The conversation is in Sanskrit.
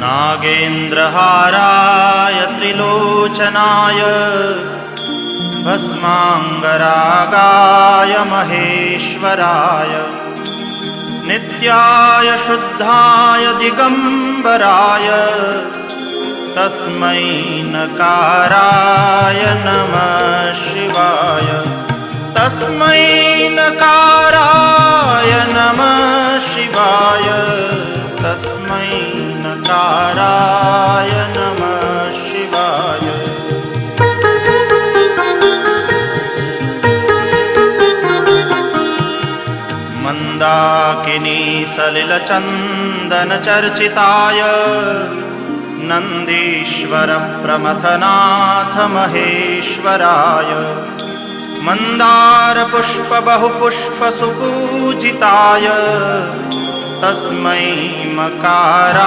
नागेन्द्रहाराय त्रिलोचनाय भस्माङ्गरागाय महेश्वराय नित्याय शुद्धाय दिगम्बराय तस्मै नकाराय नमः शिवाय। तस्मै नकाराय नमः शिवाय। तस्मै नकाराय नमः शिवाय। मन्दाकिनी सलिलचन्दनचर्चिताय नन्दीश्वर प्रमथनाथ महेश्वराय मन्दारपुष्प बहुपुष्प सुपूजिताय तस्मै मकाराय